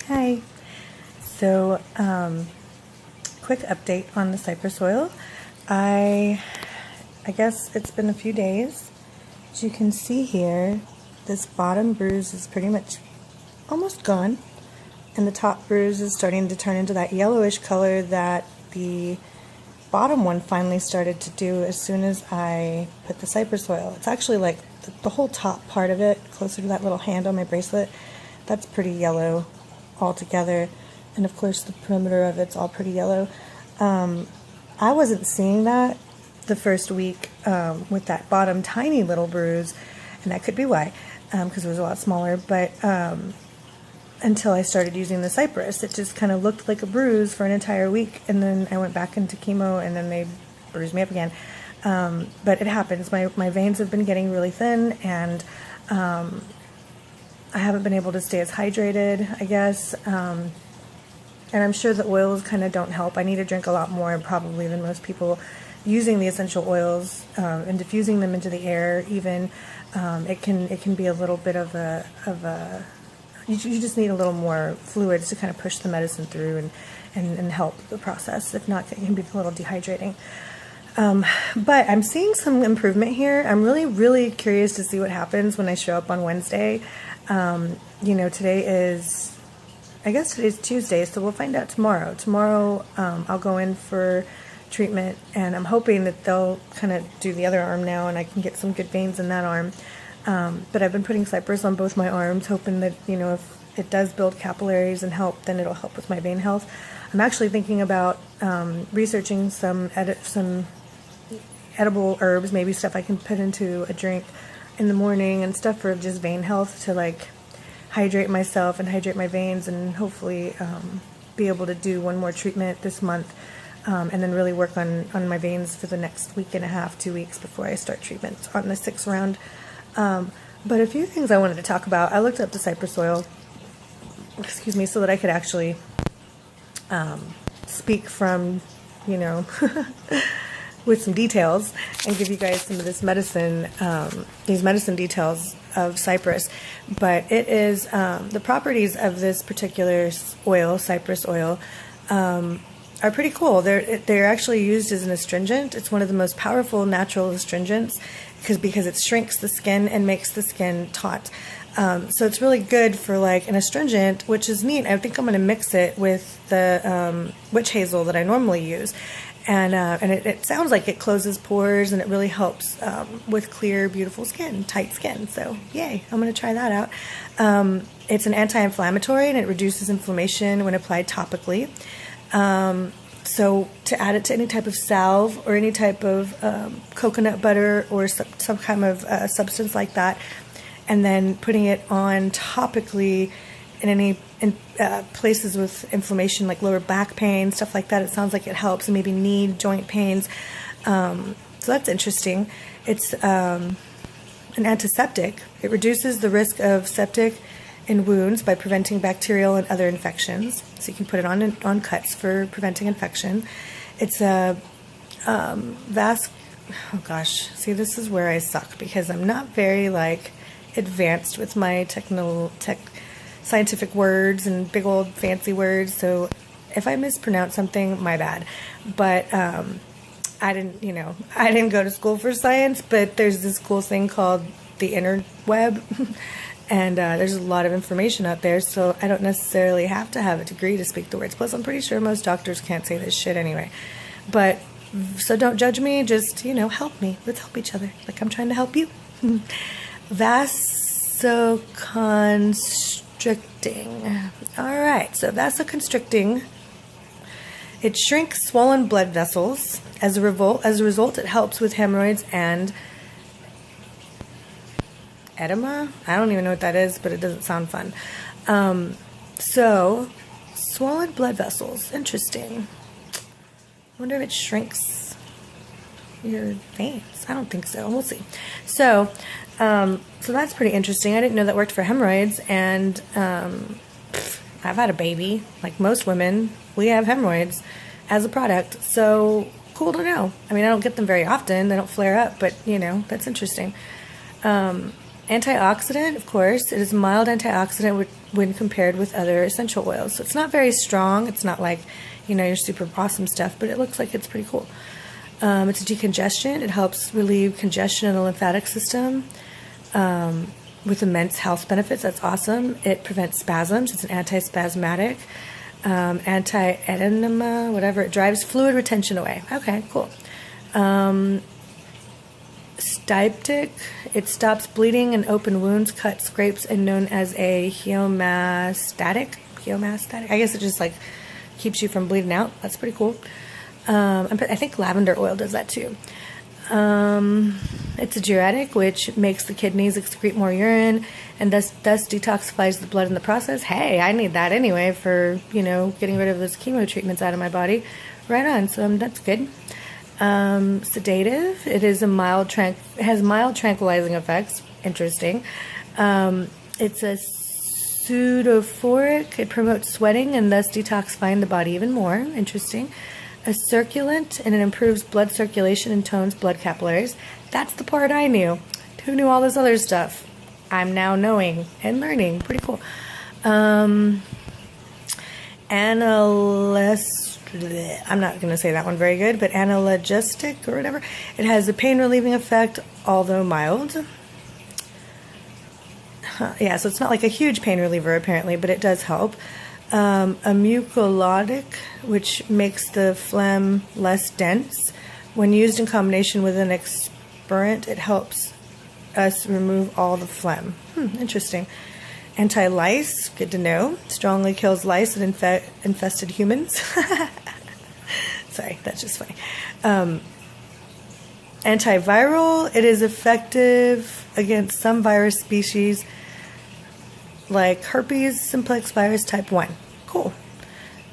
Hi. So, quick update on the cypress oil. I guess it's been a few days. As you can see here, this bottom bruise is pretty much almost gone, and the top bruise is starting to turn into that yellowish color that the bottom one finally started to do as soon as I put the cypress oil. It's actually like the whole top part of it, closer to that little hand on my bracelet, that's pretty yellow altogether, and of course the perimeter of it's all pretty yellow. I wasn't seeing that the first week with that bottom tiny little bruise, and that could be why, because it was a lot smaller, but until I started using the cypress, it just kind of looked like a bruise for an entire week, and then I went back into chemo, and then they bruised me up again. But it happens. My veins have been getting really thin, and I haven't been able to stay as hydrated, I guess, and I'm sure the oils kind of don't help. I need to drink a lot more probably than most people using the essential oils and diffusing them into the air even. It can be a little bit of a you just need a little more fluids to kind of push the medicine through and help the process. If not, it can be a little dehydrating. But I'm seeing some improvement here. I'm really curious to see what happens when I show up on Wednesday. Today is, I guess today's Tuesday, so we'll find out tomorrow. Tomorrow, I'll go in for treatment, and I'm hoping that they'll kind of do the other arm now, and I can get some good veins in that arm. But I've been putting cypress on both my arms, hoping that, if it does build capillaries and help, then it'll help with my vein health. I'm actually thinking about researching some edible herbs, maybe stuff I can put into a drink in the morning and stuff for just vein health, to like hydrate myself and hydrate my veins, and hopefully be able to do one more treatment this month, and then really work on my veins for the next week and a half, 2 weeks before I start treatment on the 6th round. But a few things I wanted to talk about. I looked up the cypress oil, so that I could actually speak from, with some details, and give you guys some of this medicine, these medicine details of cypress. But it is, the properties of this particular oil, cypress oil, are pretty cool. They're actually used as an astringent. It's one of the most powerful natural astringents because it shrinks the skin and makes the skin taut. So it's really good for like an astringent, which is neat. I think I'm going to mix it with the witch hazel that I normally use. And it sounds like it closes pores, and it really helps with clear, beautiful skin, tight skin. So yay, I'm going to try that out. It's an anti-inflammatory, and it reduces inflammation when applied topically. So to add it to any type of salve or any type of coconut butter or some kind of substance like that, and then putting it on topically in places with inflammation, like lower back pain, stuff like that. It sounds like it helps, and maybe knee joint pains. So that's interesting. It's an antiseptic. It reduces the risk of septic in wounds by preventing bacterial and other infections. So you can put it on cuts for preventing infection. It's a oh gosh, see, this is where I suck, because I'm not very advanced with my scientific words and big old fancy words. So if I mispronounce something, my bad. But I didn't go to school for science, but there's this cool thing called the interweb. And there's a lot of information out there, so I don't necessarily have to have a degree to speak the words. Plus, I'm pretty sure most doctors can't say this shit anyway. But, so don't judge me, just, help me. Let's help each other, like I'm trying to help you. Vasoconstricting. Alright, so vasoconstricting. It shrinks swollen blood vessels. As a result, it helps with hemorrhoids and edema? I don't even know what that is, but it doesn't sound fun. So, swollen blood vessels. Interesting. I wonder if it shrinks your veins. I don't think so. We'll see. So that's pretty interesting. I didn't know that worked for hemorrhoids, and I've had a baby. Like most women, we have hemorrhoids as a product. So, cool to know. I mean, I don't get them very often. They don't flare up, but, that's interesting. Antioxidant, of course. It is a mild antioxidant when compared with other essential oils. So it's not very strong. It's not like, you know, your super awesome stuff, but it looks like it's pretty cool. It's a decongestant. It helps relieve congestion in the lymphatic system with immense health benefits. That's awesome. It prevents spasms. It's an antispasmodic, anti-edema, whatever. It drives fluid retention away. Okay, cool. Styptic, it stops bleeding and open wounds, cuts, scrapes, and known as a hemostatic. I guess it just like keeps you from bleeding out. That's pretty cool. I think lavender oil does that too. It's a diuretic, which makes the kidneys excrete more urine and thus detoxifies the blood in the process. Hey, I need that anyway for, you know, getting rid of those chemo treatments out of my body. Right on, so that's good. Sedative. It is it has mild tranquilizing effects. Interesting. It's a pseudophoric. It promotes sweating and thus detoxifying the body even more. Interesting. A circulant, and it improves blood circulation and tones blood capillaries. That's the part I knew. Who knew all this other stuff? I'm now knowing and learning. Pretty cool. I'm not going to say that one very good, but analgesic or whatever. It has a pain relieving effect, although mild. Yeah, so it's not like a huge pain reliever apparently, but it does help. A mucolytic, which makes the phlegm less dense. When used in combination with an expirant, it helps us remove all the phlegm. Interesting. Anti-lice, good to know. Strongly kills lice that infested humans. Sorry, that's just funny. Antiviral, it is effective against some virus species like herpes simplex virus type 1. Cool.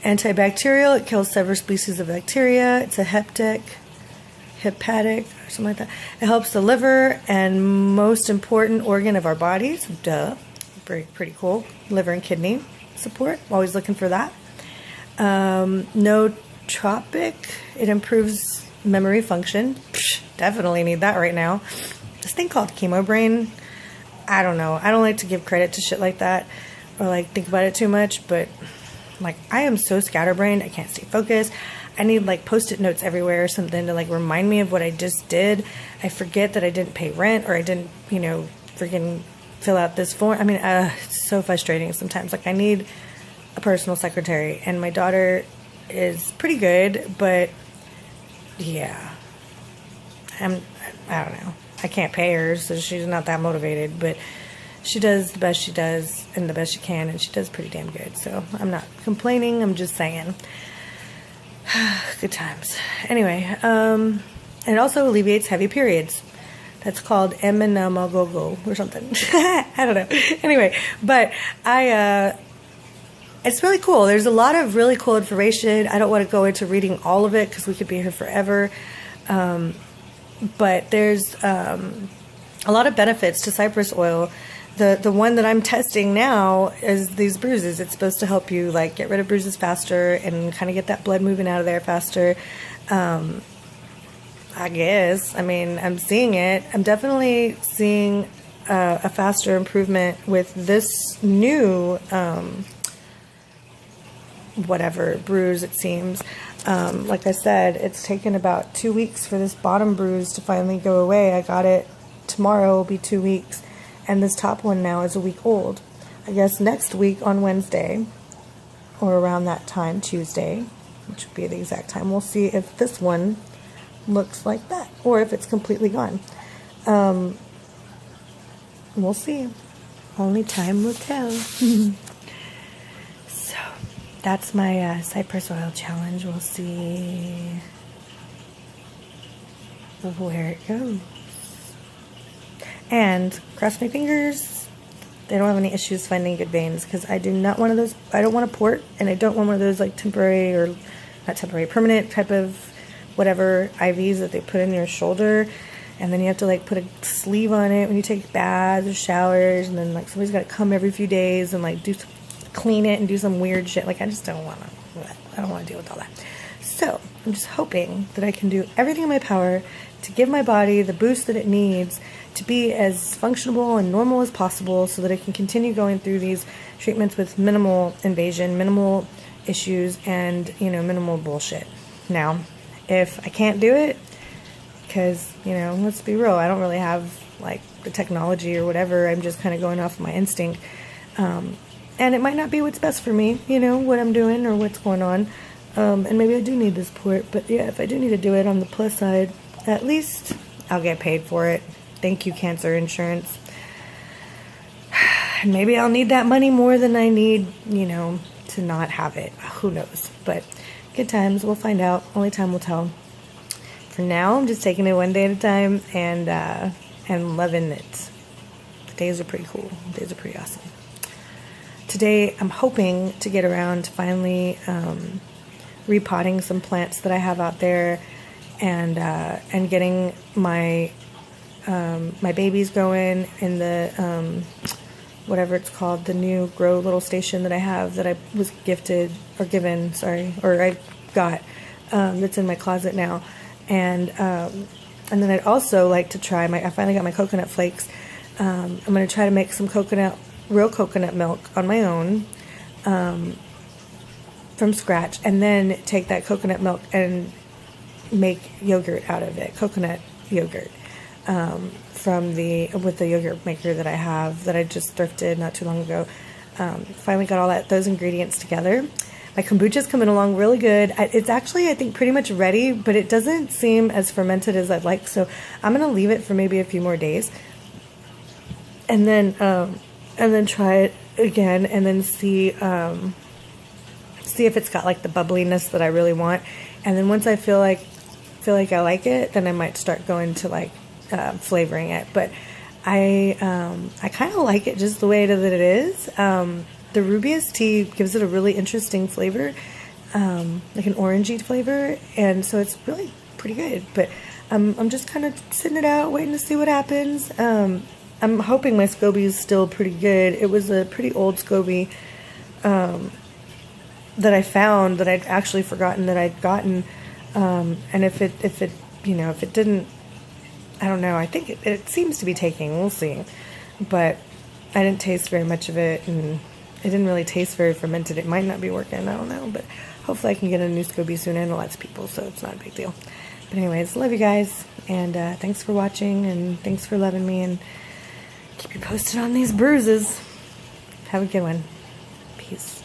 Antibacterial, it kills several species of bacteria. It's a hepatic, or something like that. It helps the liver and most important organ of our bodies. Duh. Pretty cool. Liver and kidney support. Always looking for that. Nootropic. It improves memory function. Definitely need that right now. This thing called chemo brain. I don't know. I don't like to give credit to shit like that or like think about it too much, but like I am so scatterbrained. I can't stay focused. I need like post-it notes everywhere or something to like remind me of what I just did. I forget that I didn't pay rent or I didn't, you know, freaking fill out this form. I mean, it's so frustrating sometimes. Like I need a personal secretary, and my daughter is pretty good, but yeah, I don't know. I can't pay her, so she's not that motivated, but she does the best she does and the best she can, and she does pretty damn good. So I'm not complaining. I'm just saying. Good times. Anyway, it also alleviates heavy periods. That's called Eminamagogo or something. I don't know. Anyway, but it's really cool. There's a lot of really cool information. I don't want to go into reading all of it because we could be here forever. But there's a lot of benefits to cypress oil. The one that I'm testing now is these bruises. It's supposed to help you like get rid of bruises faster and kind of get that blood moving out of there faster. I guess. I mean, I'm seeing it. I'm definitely seeing a faster improvement with this new whatever bruise, it seems. Like I said, it's taken about 2 weeks for this bottom bruise to finally go away. I got it tomorrow, will be 2 weeks, and this top one now is a week old. I guess next week on Wednesday, or around that time, Tuesday, which would be the exact time, we'll see if this one looks like that, or if it's completely gone. We'll see. Only time will tell. So, that's my cypress oil challenge. We'll see where it goes. And cross my fingers, they don't have any issues finding good veins, because I do not want those. I don't want a port, and I don't want one of those like temporary or not temporary, permanent type of whatever IVs that they put in your shoulder, and then you have to like put a sleeve on it when you take baths or showers, and then like somebody's got to come every few days and like clean it and do some weird shit. Like I just don't want to. I don't want to deal with all that. So I'm just hoping that I can do everything in my power to give my body the boost that it needs to be as functional and normal as possible so that it can continue going through these treatments with minimal invasion, minimal issues, and, you know, minimal bullshit. Now, if I can't do it, because, you know, let's be real, I don't really have, like, the technology or whatever, I'm just kind of going off my instinct, and it might not be what's best for me, you know, what I'm doing or what's going on, and maybe I do need the support, but yeah, if I do need to do it, on the plus side, at least I'll get paid for it. Thank you, cancer insurance. And maybe I'll need that money more than I need, you know, to not have it. Who knows? But good times. We'll find out. Only time will tell. For now, I'm just taking it one day at a time and loving it. The days are pretty cool. The days are pretty awesome. Today, I'm hoping to get around to finally repotting some plants that I have out there, and getting my my babies going in the whatever it's called, the new grow little station that I have, that I was gifted or given, sorry, or I got, that's in my closet now, and then I'd also like to try I finally got my coconut flakes. I'm going to try to make some real coconut milk on my own, from scratch, and then take that coconut milk and make yogurt out of it, coconut yogurt, with the yogurt maker that I have, that I just thrifted not too long ago. Finally got all those ingredients together. My kombucha's coming along really good. It's actually, I think, pretty much ready, but it doesn't seem as fermented as I'd like, so I'm gonna leave it for maybe a few more days, and then try it again, and then see if it's got like the bubbliness that I really want. And then once I feel like I like it, then I might start going to like flavoring it. But I kind of like it just the way that it is. The Rubius tea gives it a really interesting flavor, like an orangey flavor, and so it's really pretty good. But I'm just kind of sitting it out, waiting to see what happens. I'm hoping my SCOBY is still pretty good. It was a pretty old SCOBY that I found, that I'd actually forgotten that I'd gotten. And if it you know, if it didn't, I don't know, I think it seems to be taking, we'll see. But I didn't taste very much of it, and it didn't really taste very fermented. It might not be working, I don't know, but hopefully I can get a new SCOBY soon. I know lots of people, so it's not a big deal. But anyways, love you guys, and thanks for watching, and thanks for loving me, and keep you posted on these bruises. Have a good one. Peace.